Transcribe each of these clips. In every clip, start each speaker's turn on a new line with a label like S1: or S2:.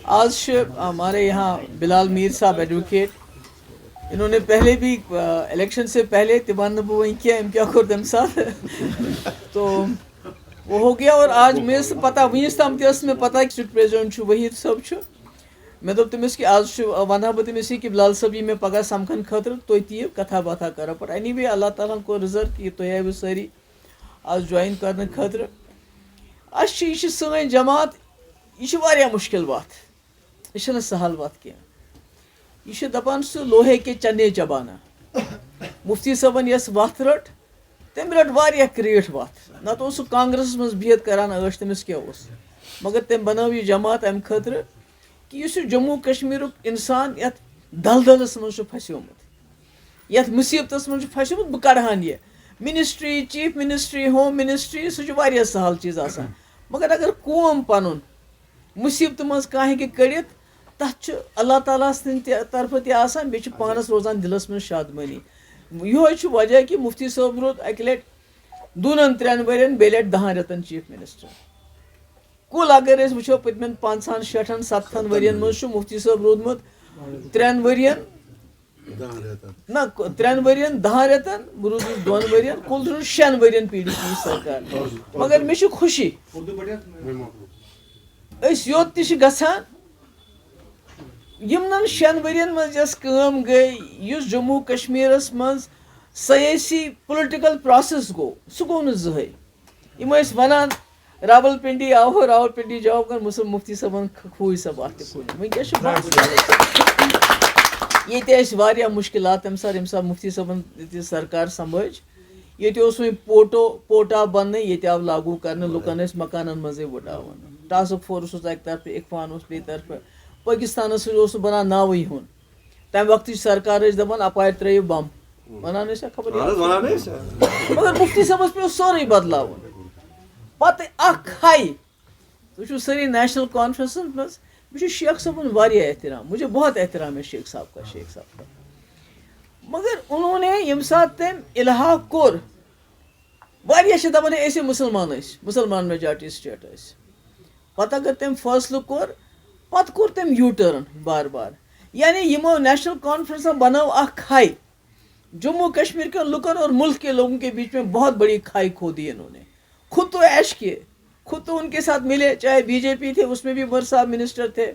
S1: آج ہمارے یہاں بلال میر صاحب ایڈوکیٹ، انہوں نے پہلے بھی الیکشن سے پہلے تبان وہیں کیا کیا کور تم ساتھ تو وہ ہو گیا. اور آج میں پتہ ونس تام تس میں پتہ ڈسٹرکٹ پریزیڈنٹ وحید صاحب میں دپ تمس کہ آج ونہا بہ تمس یہ کہ بلال صاحب یہ میں پگہ سمکھن خاطر تھی تیو کتھا باتھا کرو بٹ اینی وے اللہ تعالیٰ کو رِزٔرو کہ تُہۍ آیوٕ سٲری آج جوائن کرنے خاطر. یہ سٲنۍ جماعت یہ واریاہ مشکل وتھ، یہ چھنہٕ سہل وتھ کینٛہہ. یہ دپان سُہ لوہے کے چنے چبانا. مفتی صٲبن یس وتھ رٹ تم رٹ واریاہ کریٹھ وتھ، نتہٕ اوس سُہ کانگریسس منٛز بِہِتھ کران عٲش تٔمِس کیٛاہ اوس، مگر تٔمۍ بنٲو یہ جماعت امہِ خٲطرٕ کہ یُس یہ جموں کشمیرُک انسان یتھ دلدلس منٛز چھُ پھسیومُت، یتھ مصیبتس منٛز چھُ پھسیومُت، بہٕ کڑہان یہ ministry, chief ministry, home ministry, سُہ چھُ واریاہ سہل چیٖز آسان، مگر اگر قوم پنُن مصیبتہِ منٛز کانٛہہ ہیٚکہِ کٔڑِتھ تتھ چھُ اللہ تعالیٰ سٕنٛدِ طرفہٕ تہِ آسان، بیٚیہِ چھُ پانس روزان دلس منٛز شادمٲنی. یِہوے چھُ وجہ کہ مفتی صٲب روٗد اکہِ لٹہِ 2-3 ؤرین بیٚیہِ لٹہِ 10 رٮ۪تن چیف منسٹر. کُل اگر أسۍ وٕچھو پٔتمٮ۪ن 50-60-70 ؤرین منٛز چھُ مفتی صٲب روٗدمُت 3 ؤرین نہ 3 ؤرین 10 رٮ۪تن، بہٕ روٗدُس 2 ؤرین، کُل روٗد 6 ؤرین پی ڈی پی سرکار. مگر مےٚ چھِ خوشی أسۍ یوٚت تہِ چھِ گژھان یِمن 6 ؤرین منٛز یۄس کٲم گٔے، یُس جموں کشمیرس منٛز سیٲسی پُلٹِکل پروسیس گوٚو سُہ گوٚو نہٕ زٕہٕنۍ. یِم ٲسۍ ونان راول پنڈی آو، راول پنڈی جاو کر مفتی صٲبن کھوٗج سۄ وتھ تہِ کھوٗج. وٕنکیٚس چھُ ییٚتہِ ٲسۍ واریاہ مُشکلات تمہِ ساتہٕ ییٚمہِ ساتہٕ مفتی صٲبن ییٚتہِ سرکار سمبھٲج. ییٚتہِ اوس وۄنۍ پوٹ آو بننہٕ، ییٚتہِ آو لاگوٗ کرنہٕ، لُکن ٲسۍ مکانن منٛزٕے وٕڈاوان. ٹاسک فورس اوس اکہِ طرفہٕ، اقفان اوس بیٚیہِ طرفہٕ، پٲکِستانس سۭتۍ اوس نہٕ بنان ناوٕے ہُن. تمہِ وقتٕچ سرکار ٲسۍ دپان اپارِ ترٲیِو بم، ونان ٲسۍ خبر، مگر مفتی صٲبس پیوٚو سورُے بدلاوُن. پتہٕ اکھ ہاے تُہۍ چھِو سٲری نیشنل کانفرنسس منٛز، مےٚ چھُ شیخ صٲبُن واریاہ احترام، مجھے بہت احترام ہے شیخ صاحب کا. مگر انہوں نے ییٚمہِ ساتہٕ تٔمۍ الحاق کوٚر، واریاہ چھِ دپان ہے أسے مُسلمان ٲسۍ، مُسلمان میجارٹی سٹیٹ ٲسۍ. پتہٕ اگر تٔمۍ فٲصلہٕ کوٚر پتہٕ کوٚر تٔمۍ یوٗ ٹٲرن بار بار. یعنی یِمو نیشنل کانفرنسن بنٲو اکھ کھاے جموں کشمیر کے لُکن اور ملک کے لوگوں کے بیچ میں، بہت بڑی کھائی کھودی انہوں نے. خود تو عیش کیے، خود تو ان کے ساتھ ملے، چاہے بی جے پی تھے اس میں بھی عمر صاحب منسٹر تھے،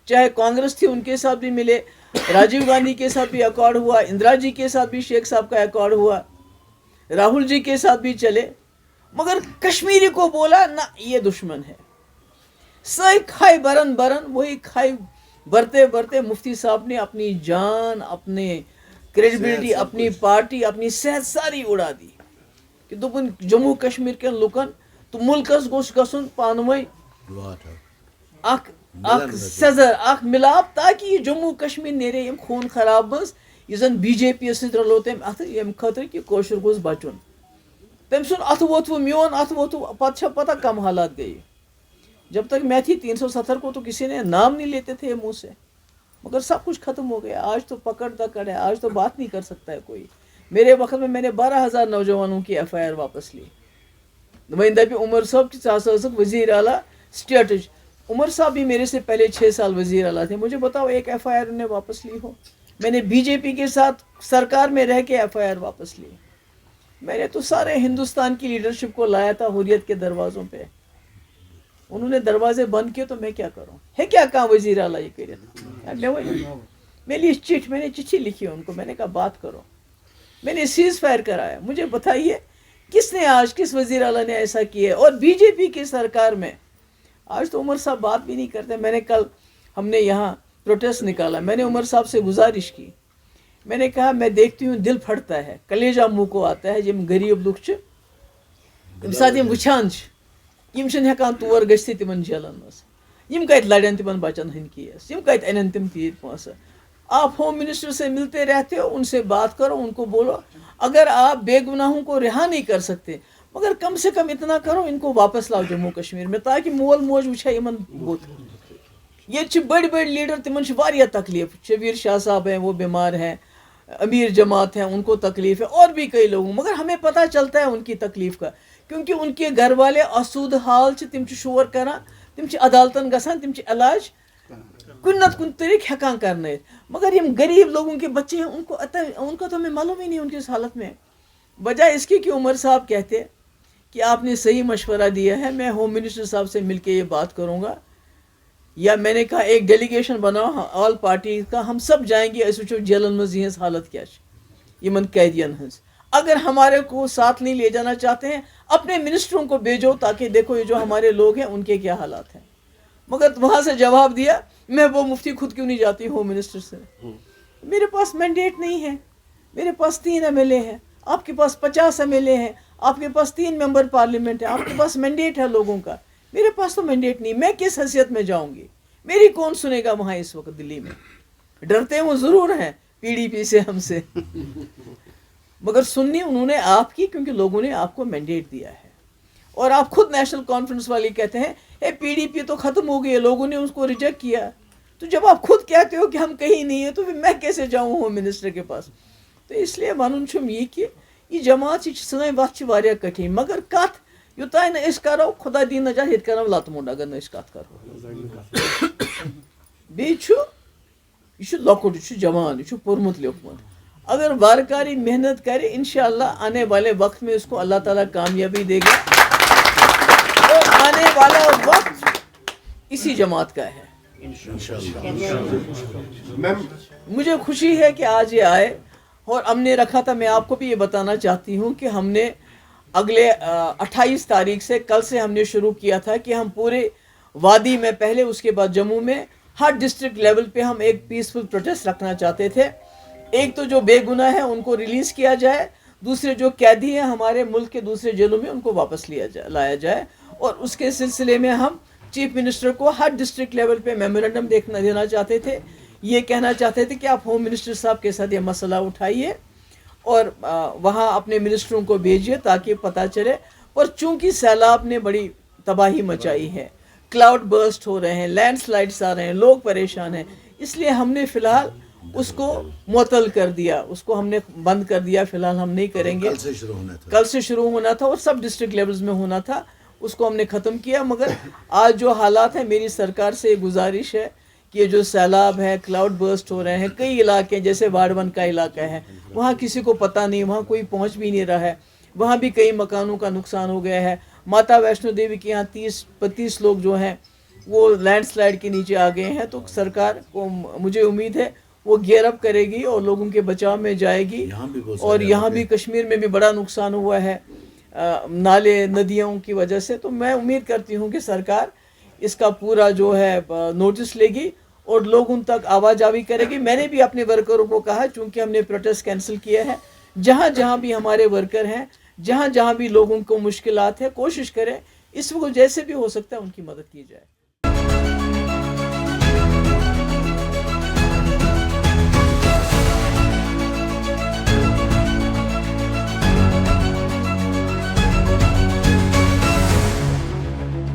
S1: چاہے کانگریس تھی ان کے ساتھ بھی ملے، راجیو گاندھی کے ساتھ بھی اکارڈ ہوا، اندرا جی کے ساتھ بھی شیخ صاحب کا اکارڈ ہوا، راہل جی کے ساتھ بھی چلے، مگر کشمیری کو بولا نہ یہ دشمن ہے. ساری کھائی برن وہی کھائی برتے برتے مفتی صاحب نے اپنی جان، اپنے کریڈیبلٹی، اپنی پارٹی، اپنی صحت ساری اڑا دی. کہ دپن جموں کشمیر کے لُکن تو ملکس گوٚژھ گژھُن پانہٕ ؤنۍ اکھ سیزر، اکھ مِلاپ، تاکہ یہ جموں کشمیر نیرے یم خوٗن خراب منٛز یُس زن بی جے پی یس سۭتۍ رلوو تٔمۍ اتھٕ ییٚمہِ خٲطرٕ کہ کٲشُر گوٚژھ بچُن. تٔمۍ سُنٛد اتھٕ ووٚتھوٕ، میون اتھٕ ووٚتھوٕ، پتہٕ چھا پتہ کم حالات گٔیے. جب تک میں تھی 370 کو تو کسی نے نام نہیں لیتے تھے منہ سے، مگر سب کچھ ختم ہو گیا. آج تو پکڑ دکڑ ہے، آج تو بات نہیں کر سکتا ہے کوئی. میرے وقت میں نے 12,000 نوجوانوں کی ایف آئی آر واپس لی. وہیں دپی عمر صاحب کہ ژٕ ہسا وزیر اعلیٰ سٹیٹٕچ. عمر صاحب بھی میرے سے پہلے 6 سال وزیر اعلیٰ تھے. مجھے بتاؤ ایک ایف آئی آر نے واپس لی ہو. میں نے بی جے پی کے ساتھ سرکار میں رہ کے ایف آئی آر واپس لی. میں نے تو سارے ہندوستان کی لیڈرشپ کو لایا تھا حریت کے دروازوں پہ. انہوں نے دروازے بند کیے تو میں کیا کروں؟ ہے کیا کہاں وزیر اعلیٰ یہ کرے؟ میں لی چٹھ، میں نے چٹھی لکھی ان کو، میں نے کہا بات کرو. میں نے سیز فائر کرایا. مجھے بتائیے کس نے آج، کس وزیر اعلیٰ نے ایسا کیا ہے؟ اور بی جے پی کی سرکار میں آج تو عمر صاحب بات بھی نہیں کرتے. میں نے کل، ہم نے یہاں پروٹیسٹ نکالا، میں نے عمر صاحب سے گزارش کی، میں نے کہا میں دیکھتی ہوں دل پھٹتا ہے، کلیجہ منہ کو آتا ہے. جب غریب لوگ یم ساتھ یم وچھان یم چھنہٕ ہیٚکان تور گٔژھتھٕے تمن جیلن منٛز، یم کتہِ لڑن تمن بچن ہٕنٛدۍ کیس، یم کتہِ انن تم تیٖتۍ پونٛسہٕ. آپ ہوم منسٹر سے ملتے رہتے ہو، ان سے بات کرو، ان کو بولو اگر آپ بے گناہوں کو رہا نہیں کر سکتے مگر کم سے کم اتنا کرو ان کو واپس لاؤ جموں کشمیر میں، تاکہ مول موج وچھا یمن بُتھ. یہ بڑی بڑی لیڈر تمن واریاہ تکلیف. شبیر شاہ صاحب ہیں وہ بیمار ہیں، امیر جماعت ہیں ان کو تکلیف ہے، اور بھی کئی لوگوں، مگر ہمیں پتہ چلتا ہے ان کی تکلیف کا، کیونکہ ان کے گھر والے آسود حال تم شور کران، تم عدالتن گژھان، تم علاج کن نت کن طریقہ ہیکان کرنائت مگر یم غریب لوگوں کے بچے ہیں ان کو تو ہمیں معلوم ہی نہیں ان کی اس حالت میں. بجائے اس کے کہ عمر صاحب کہتے کہ آپ نے صحیح مشورہ دیا ہے, میں ہوم منسٹر صاحب سے مل کے یہ بات کروں گا, یا میں نے کہا ایک ڈیلیگیشن بناؤ آل پارٹی کا, ہم سب جائیں گے, اس وچو جیلن مز یہ حالت کیا یمن قیدین ہز. اگر ہمارے کو ساتھ نہیں لے جانا چاہتے ہیں اپنے منسٹروں کو بھیجو تاکہ دیکھو یہ جو ہمارے لوگ ہیں ان کے کیا حالات ہیں. مگر وہاں سے جواب دیا میں وہ مفتی خود کیوں نہیں جاتی ہوم منسٹر سے, میرے پاس مینڈیٹ نہیں ہے, میرے پاس 3 MLA ہیں, آپ کے پاس 50 MLA ہیں, آپ کے پاس 3 ممبر پارلیمنٹ ہیں, آپ کے پاس مینڈیٹ ہے لوگوں کا, میرے پاس تو مینڈیٹ نہیں, میں کس حیثیت میں جاؤں گی, میری کون سنے گا وہاں اس وقت دلی میں. ڈرتے وہ ضرور ہیں PDP سے, ہم سے, مگر سننی انہوں نے آپ کی کیونکہ لوگوں نے آپ کو مینڈیٹ دیا ہے. اور آپ خود نیشنل کانفرنس والی کہتے ہیں PDP تو ختم ہو گئی ہے, لوگوں نے اس کو ریجیکٹ کیا. تو جب آپ خود کہتے ہو کہ ہم کہیں نہیں ہیں تو پھر میں کیسے جاؤں ہوم منسٹر کے پاس. تو اس لیے ونن چھم یہ کہ یہ جماعت سن وت واریاہ کٹھن, مگر کت یوتانہ نہ أسۍ کرو خدا دی نجات یت کرو لت موٚنڈ اگر نہ أسۍ کت کرو. بیٚیہِ چھُ یہ چھُ لۄکُٹ, یہ چھُ جوان, یہ چھُ پوٚرمُت لیوٚکھمُت, اگر وارکاری محنت کرے انشاءاللہ آنے والے وقت میں اس کو اللہ تعالیٰ کامیابی دے گا, اور آنے والا وقت اسی جماعت کا ہے. مجھے خوشی ہے کہ آج یہ آئے, اور ہم نے رکھا تھا, میں آپ کو بھی یہ بتانا چاہتی ہوں کہ ہم نے اگلے 28 تاریخ سے, کل سے ہم نے شروع کیا تھا کہ ہم پورے وادی میں پہلے, اس کے بعد جموں میں, ہر ڈسٹرکٹ لیول پہ ہم ایک پیسفل پروٹیسٹ رکھنا چاہتے تھے. ایک تو جو بے گناہ ہیں ان کو ریلیز کیا جائے, دوسرے جو قیدی ہیں ہمارے ملک کے دوسرے جیلوں میں ان کو واپس لایا جائے, اور اس کے سلسلے میں ہم چیف منسٹر کو ہر ڈسٹرکٹ لیول پہ میمورنڈم دینا چاہتے تھے. یہ کہنا چاہتے تھے کہ آپ ہوم منسٹر صاحب کے ساتھ یہ مسئلہ اٹھائیے اور وہاں اپنے منسٹروں کو بھیجیے تاکہ پتہ چلے. اور چونکہ سیلاب نے بڑی تباہی مچائی ہے, کلاؤڈ برسٹ ہو رہے ہیں, لینڈ سلائڈس آ رہے ہیں, لوگ پریشان ہیں, اس لیے ہم نے فی الحال اس کو معطل کر دیا, اس کو ہم نے بند کر دیا, فی الحال ہم نہیں کریں گے. کل سے شروع ہونا تھا اور سب ڈسٹرکٹ لیولز میں ہونا تھا, اس کو ہم نے ختم کیا. مگر آج جو حالات ہیں, میری سرکار سے گزارش ہے کہ یہ جو سیلاب ہے, کلاؤڈ برسٹ ہو رہے ہیں, کئی علاقے جیسے وارڈ 1 کا علاقہ ہے, وہاں کسی کو پتہ نہیں, وہاں کوئی پہنچ بھی نہیں رہا ہے, وہاں بھی کئی مکانوں کا نقصان ہو گیا ہے. ماتا ویشنو دیوی کے یہاں 30-32 لوگ جو ہیں وہ لینڈ سلائڈ کے نیچے آ گئے ہیں. تو سرکار کو مجھے امید ہے وہ گیئر اپ کرے گی اور لوگوں کے بچاؤ میں جائے گی. اور یہاں بھی کشمیر میں بھی بڑا نقصان ہوا ہے نالے ندیوں کی وجہ سے. تو میں امید کرتی ہوں کہ سرکار اس کا پورا جو ہے نوٹس لے گی اور لوگوں تک آواجاوی کرے گی. میں نے بھی اپنے ورکروں کو کہا, چونکہ ہم نے پروٹیسٹ کینسل کیا ہے, جہاں جہاں بھی ہمارے ورکر ہیں, جہاں جہاں بھی لوگوں کو مشکلات ہے, کوشش کریں اس وقت جیسے بھی ہو سکتا ہے ان کی مدد کی جائے.